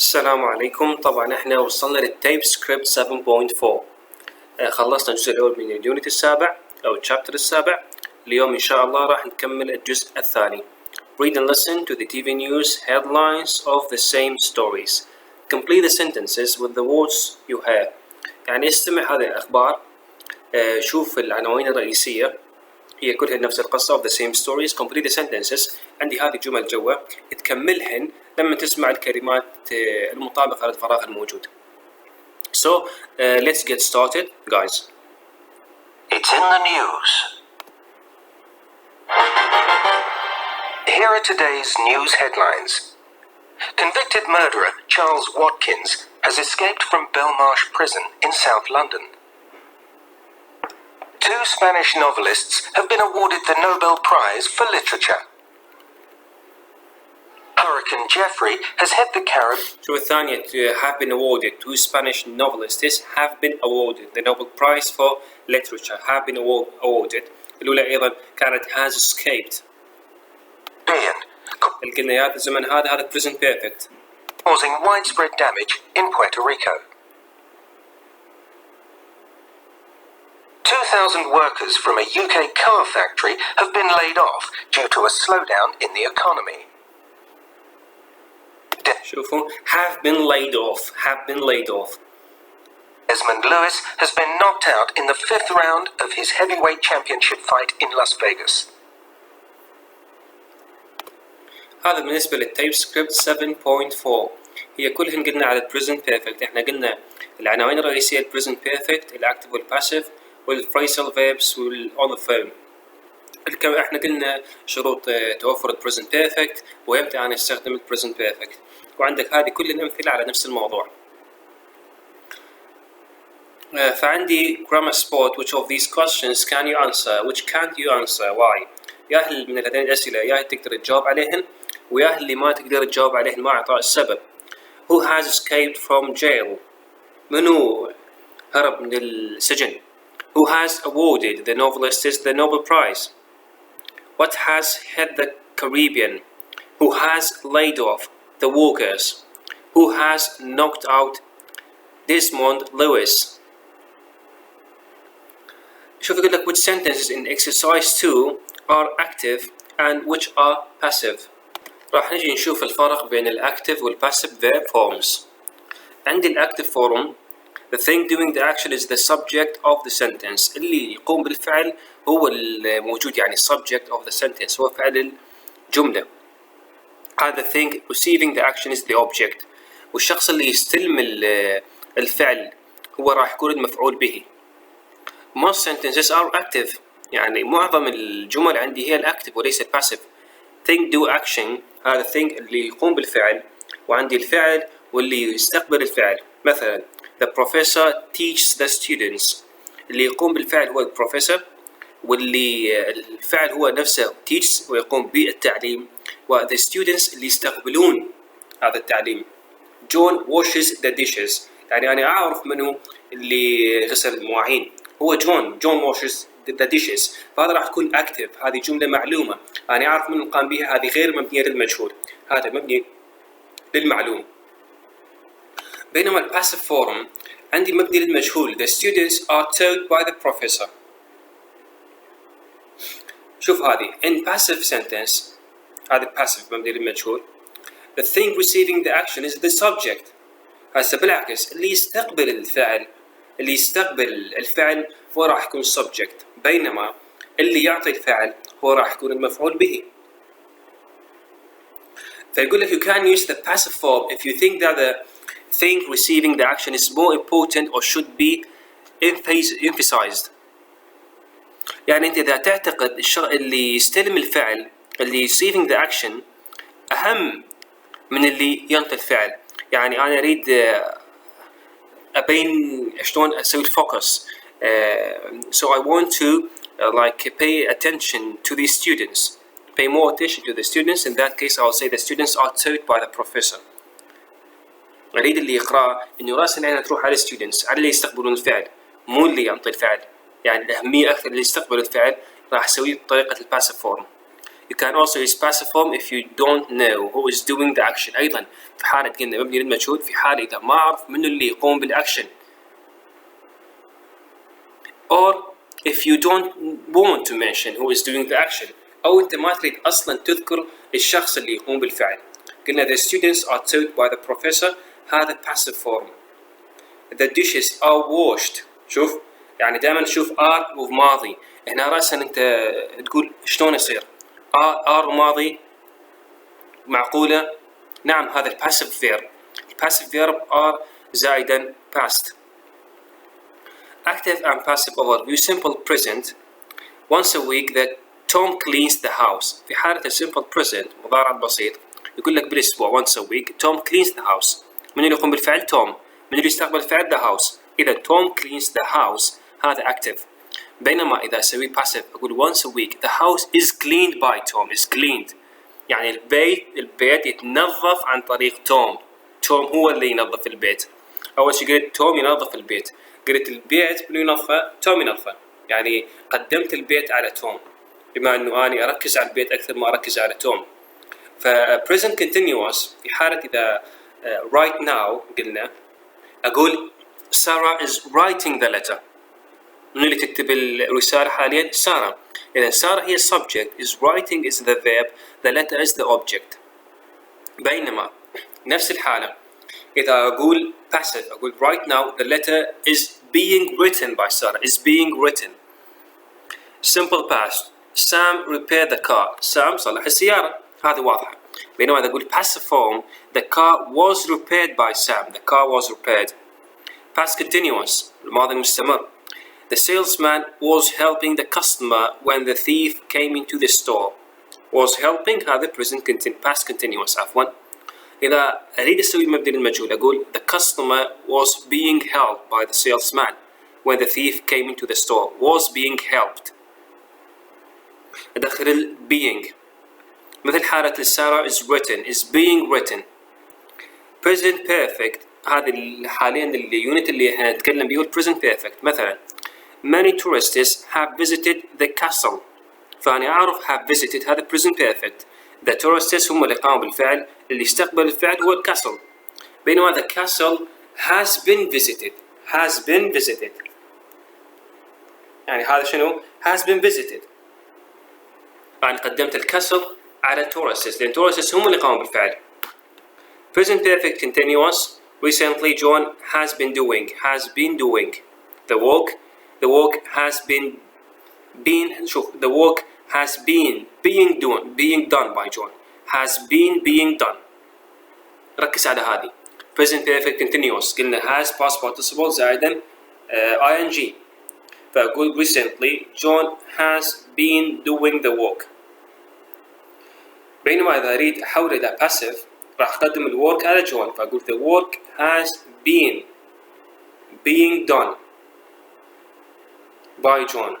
السلام عليكم. طبعا احنا وصلنا للتايب سكريبت 7.4. خلصنا الجزء الاول من اليونت السابع او الشابتر السابع. اليوم ان شاء الله راح نكمل الجزء الثاني. Read and listen to the TV news headlines of the same stories. Complete the sentences with the words you hear. يعني استمع هذه الأخبار، شوف العناوين الرئيسية هي كلها نفس القصة of the same stories. Complete the sentences. عندي هذه الجمل جوا تكملهن لما تسمع الكلمات المطابقة للفراغ الموجود. So let's get started, guys. It's in the news. Here are today's news headlines. Convicted murderer Charles Watkins has escaped from Belmarsh prison in South London. Two Spanish novelists have been awarded the Nobel Prize for Literature. Hurricane Jeffrey has hit the Caribbean. شو الثانية have been awarded. Two Spanish novelists have been awarded the Nobel Prize for Literature. Have been awarded. الأولى أيضا كانت has escaped. القلنا الزمن هذا present perfect. Causing widespread damage in Puerto Rico. 2,000 workers from a UK car factory have been laid off due to a slowdown in the economy. شوفوا have been laid off. Desmond Lewis has been knocked out in the 5th round of his heavyweight championship fight in Las Vegas. هذا بالنسبة للتايب سكريبت 7.4. هي كلهن قلنا على present perfect. احنا قلنا العناوين الرئيسية present perfect, الactive والpassive والphrasal verbs on the phone. احنا قلنا شروط توفر present perfect ويمتى أنا استخدم present perfect. وعندك هذه كل الأمثلة على نفس الموضوع. فعندي grammar spot. Which of these questions can you answer? Which can't you answer? Why? يا أهل من هذين الأسئلة يا تقدر تجاوب عليهن ويا اللي ما تقدر تجاوب عليهن مع إعطاء السبب. Who has escaped from jail? منو هرب من السجن؟ Who has awarded the novelists the Nobel Prize? What has hit the Caribbean? Who has laid off the workers? Who has knocked out Desmond Lewis? شوف يقول لك which sentences in exercise 2 are active and which are passive. راح نجي نشوف الفرق بين الactive والpassive verb forms. عندي الactive form. The thing doing the action is the subject of the sentence. اللي يقوم بالفعل هو الموجود يعني subject of the sentence هو فعل الجملة. هذا thing receiving the action is the object. والشخص اللي يستلم الفعل هو راح يكون المفعول به. Most sentences are active. يعني معظم الجمل عندي هي الactive وليس الpassive. Thing do action هذا thing اللي يقوم بالفعل وعندي الفعل واللي يستقبل الفعل. مثلا The professor teaches the students. اللي يقوم بالفعل هو البروفيسور واللي الفعل هو نفسه teaches ويقوم بالتعليم و the students اللي يستقبلون هذا التعليم. John washes the dishes. يعني أنا أعرف منه اللي غسل المواعين هو John washes the dishes. فهذا راح يكون active. هذه جملة معلومة أنا أعرف منه قام بها. هذه غير مبنية للمجهول هذا مبني للمعلوم. بينما الباسيف فورم عندي مبني للمجهول. The students are taught by the professor. شوف هذه in passive sentence هذا passive مبني للمجهول. The thing receiving the action is the subject. هسه بالعكس اللي يستقبل الفعل هو راح يكون subject بينما اللي يعطي الفعل هو راح يكون المفعول به. فيقول لك you can use the passive form if you think that the thing receiving the action is more important or should be emphasized. يعني أنت إذا تعتقد اللي يستلم الفعل اللي receiving the action أهم من اللي ينطي الفعل. يعني أنا أريد أبين شلون أسوي الفوكس. So I want to pay attention to these students. Pay more attention to the students. In that case I'll say the students are taught by the professor. أريد اللي يقرأ إنه رأس العين تروح على students على اللي يستقبلون الفعل مو اللي ينطي الفعل. يعني الأهمية أكثر اللي يستقبل الفعل راح أسويه بطريقة الباسيف فورم. You can also use passive form if you don't know who is doing the action. أيضا في حالة قلنا مبني للمجهول في حالة إذا ما أعرف منو اللي يقوم بالأكشن. Or if you don't want to mention who is doing the action أو أنت ما تريد أصلا تذكر الشخص اللي يقوم بالفعل. قلنا the students are taught by the professor هذا passive form. The dishes are washed. شوف يعني دائما نشوف are وماضي. هنا رأسا أنت تقول شلون يصير are ماضي معقولة؟ نعم هذا الباسيف فيرب. الباسيف فيرب are زائدا past. Active and passive overview. Simple present. Once a week that Tom cleans the house. في حالة simple present مضارع بسيط يقول لك بالأسبوع once a week Tom cleans the house. من اللي يقوم بالفعل؟ Tom. من اللي يستقبل الفعل؟ the house. إذا Tom cleans the house هذا active. بينما إذا أسوي passive أقول once a week the house is cleaned by Tom. is cleaned يعني البيت يتنظف عن طريق توم. توم هو اللي ينظف البيت. أول شيء قلت توم ينظف البيت. قلت البيت منو ينظفه؟ توم ينظفه. يعني قدمت البيت على توم بما أنه أنا أركز على البيت أكثر ما أركز على توم. ف present continuous في حالة إذا right now قلنا أقول Sarah is writing the letter. من اللي تكتب الرسالة حاليا؟ سارة. إذا سارة هي subject is writing is the verb the letter is the object. بينما نفس الحالة إذا أقول passive أقول right now the letter is being written by Sarah is being written. Simple past Sam repaired the car. Sam صلح السيارة هذه واضحة. بينما إذا أقول passive form the car was repaired by Sam. The car was repaired. Past continuous الماضي المستمر. The salesman was helping the customer when the thief came into the store. Was helping هذا past continuous عفوا. إذا أريد أسوي مبني للمجهول أقول the customer was being helped by the salesman when the thief came into the store. Was being helped. أدخل ال being مثل حالة سارة is written is being written. Present perfect هذه حاليا اليونت اللي احنا نتكلم بيه present perfect. مثلا many tourists have visited the castle. فأنا أعرف have visited هذا present perfect. The tourists هم اللي قاموا بالفعل اللي استقبل الفعل هو الكاسل. بينما the castle has been visited. has been visited يعني هذا شنو؟ has been visited. أنا قدمت الكاسل على tourists لأن tourists هم اللي قاموا بالفعل. Present perfect continuous. Recently John has been doing the work. The work has been شوف the work has been being done by John. has been being done. ركز على هذه. Present perfect continuous قلنا has past participle زائدا ing. فأقول recently John has been doing the work. بينما إذا أريد أحول إلى passive راح أقدم الwork على John فأقول the work has been being done by John.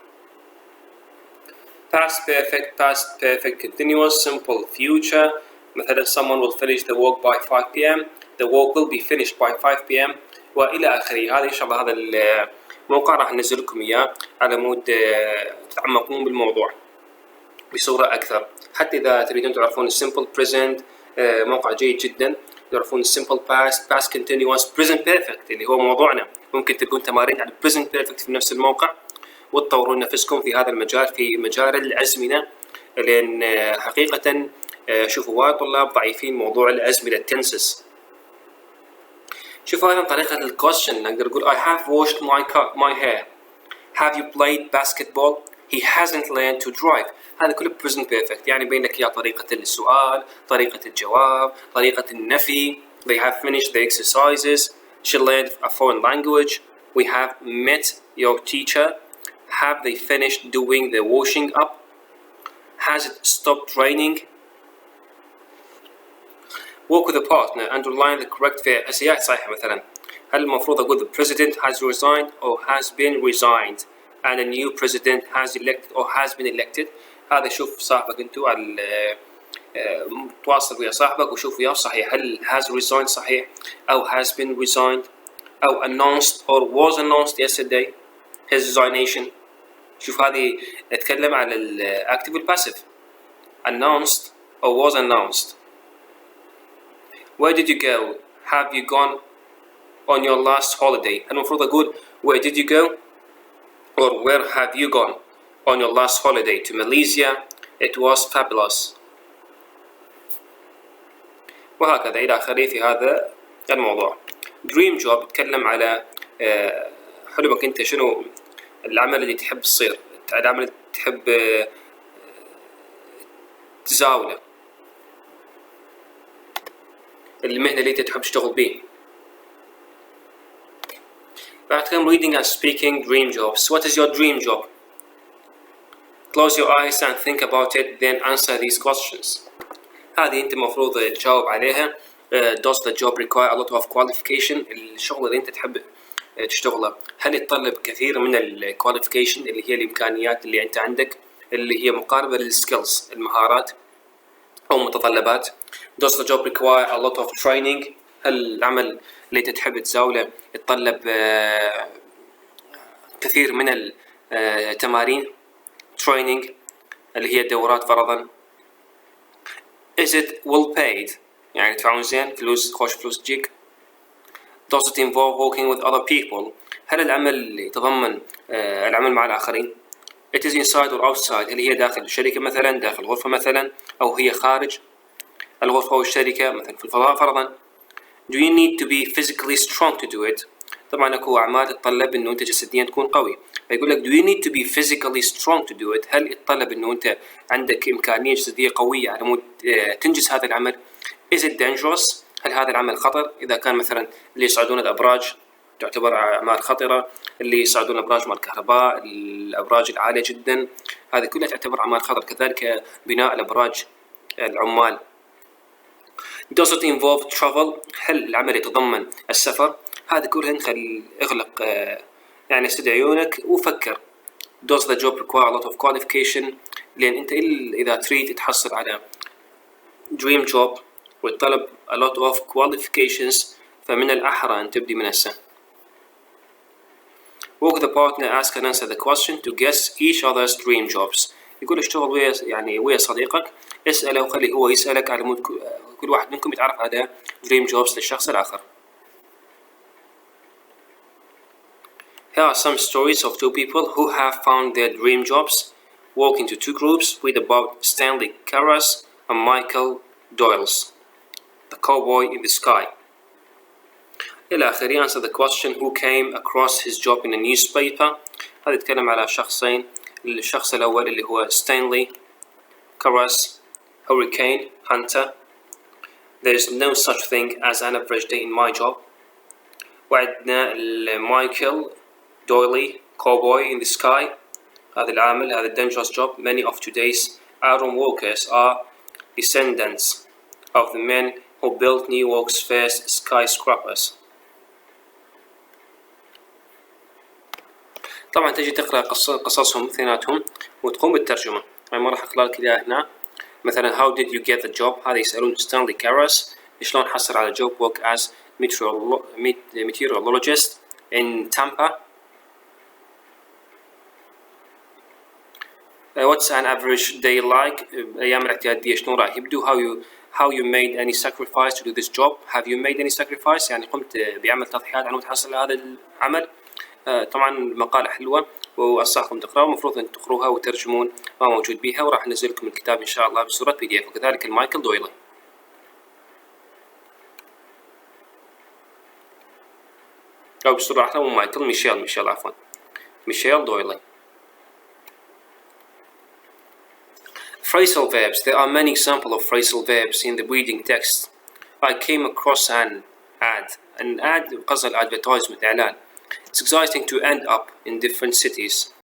Past perfect continuous simple future. مثلا someone will finish the work by 5 p.m. The work will be finished by 5 p.m. وإلى آخره. هذا إن شاء الله هذا الموقع راح ننزل لكم إياه على مود تتعمقون بالموضوع بصورة أكثر. حتى إذا تريدون تعرفون simple present موقع جيد جدا. تعرفون simple past continuous present perfect اللي هو موضوعنا. ممكن تلقون تمارين على present perfect في نفس الموقع وتطورون نفسكم في هذا المجال في مجال الأزمنة لأن حقيقة شوفوا وايد طلاب ضعيفين موضوع الأزمنة التنسس. شوفوا أيضا طريقة الكويشن نقدر نقول I have washed my hair. Have you played basketball? He hasn't learned to drive. هذا كله present perfect يعني بين لك يا طريقة السؤال طريقة الجواب طريقة النفي. They have finished the exercises. She learned a foreign language. We have met your teacher. Have they finished doing the washing up? Has it stopped raining? Work with a partner. Underline the correct verb. هسه صحيح مثلا هل المفروض أقول the president has resigned or has been resigned and a new president has elected or has been elected. هذا شوف صاحبك انتو على تواصل ويا صاحبك وشوف وياه صحيح هل has resigned صحيح أو has been resigned أو announced or was announced yesterday his resignation. شوف هذه نتكلم على الأكتيف والباسيف. announced or was announced. Where did you go? Have you gone on your last holiday? المفروض أقول where did you go or where have you gone on your last holiday? To Malaysia. It was fabulous. وهكذا إلى آخره في هذا الموضوع. Dream job يتكلم على حلمك أنت، شنو العمل اللي تحب تصير، العمل اللي تحب تزاوله، المهنة اللي أنت تحب تشتغل بيه. بعد كم reading and speaking dream jobs. What is your dream job? Close your eyes and think about it, then answer these questions. هذه أنت المفروض تجاوب عليها. Does the job require a lot of qualification? الشغل اللي أنت تحب تشتغله هل يتطلب كثير من الqualification اللي هي الإمكانيات اللي أنت عندك، اللي هي مقاربة للskills المهارات أو متطلبات. Does the job require a lot of training? هل العمل اللي أنت تحب تزاوله يتطلب كثير من التمارين training اللي هي الدورات فرضا. Is it well paid؟ يعني تدفعون زين، فلوس، خوش فلوس تجيك. Does it involve working with other people؟ هل العمل يتضمن العمل مع الآخرين؟ It is inside or outside؟ هل هي داخل الشركة مثلا، داخل غرفة مثلا، أو هي خارج الغرفة أو الشركة مثلا في الفضاء فرضا. Do you need to be physically strong to do it؟ طبعا أكو أعمال تتطلب إنه أنت جسديا تكون قوي، فيقول لك do you need to be physically strong to do it؟ هل يتطلب إنه أنت عندك إمكانية جسدية قوية على مود تنجز هذا العمل؟ Is it dangerous؟ هل هذا العمل خطر؟ إذا كان مثلا اللي يصعدون الأبراج تعتبر أعمال خطرة، اللي يصعدون أبراج مال الكهرباء، الأبراج العالية جدا، هذه كلها تعتبر أعمال خطر. كذلك بناء الأبراج، العمال. Does it involve travel؟ هل العمل يتضمن السفر؟ هذه كلها نخل اغلق يعني استدعي عيونك وفكر. Does the job require a lot of qualification؟ لأن أنت إذا تريد تحصل على dream job ويطلب a lot of qualifications فمن الأحرى أن تبدي من هسه. Walk the partner, ask and answer the question to guess each other's dream jobs. يقول اشتغل ويا صديقك، اسأله وخليه هو يسألك على مود كل واحد منكم يتعرف على dream jobs للشخص الآخر. Here are some stories of two people who have found their dream jobs. Walk into two groups. Read about Stanley Karras and Michael Doyle's The Cowboy in the Sky. إلى آخره. Answer the question who came across his job in a newspaper. هذا يتكلم على شخصين. الشخص الأول اللي هو Stanley Karras, hurricane hunter. There is no such thing as an average day in my job. وعندنا Michael Doyle, cowboy in the sky. هذا العامل، هذا dangerous job. Many of today's iron workers are descendants of the men who built New York's first skyscrapers. طبعا تجي تقرأ قصصهم اثنيناتهم وتقوم بالترجمة. يعني ما راح أقرأ لك إياها هنا. مثلا how did you get the job؟ هذا يسألون ستانلي كاراس شلون حصل على job work as meteorologist in Tampa. What's an average day like؟ أيام الاعتيادية شلون راح يبدو. how you made any sacrifice to do this job؟ have you made any sacrifice؟ يعني قمت بعمل تضحيات عشان تحصل على هذا العمل. طبعا مقالة حلوة وأنصحكم تقرأوا، المفروض أن تقروها وترجمون ما موجود بيها، وراح ننزل لكم الكتاب إن شاء الله بصورة PDF. وكذلك مايكل دويل. أو بصورة أحلى مو مايكل، ميشيل عفوا، ميشيل دويل. Phrasal verbs. There are many examples of phrasal verbs in the reading text. I came across an ad قصد advertisement إعلان. It's exciting to end up in different cities.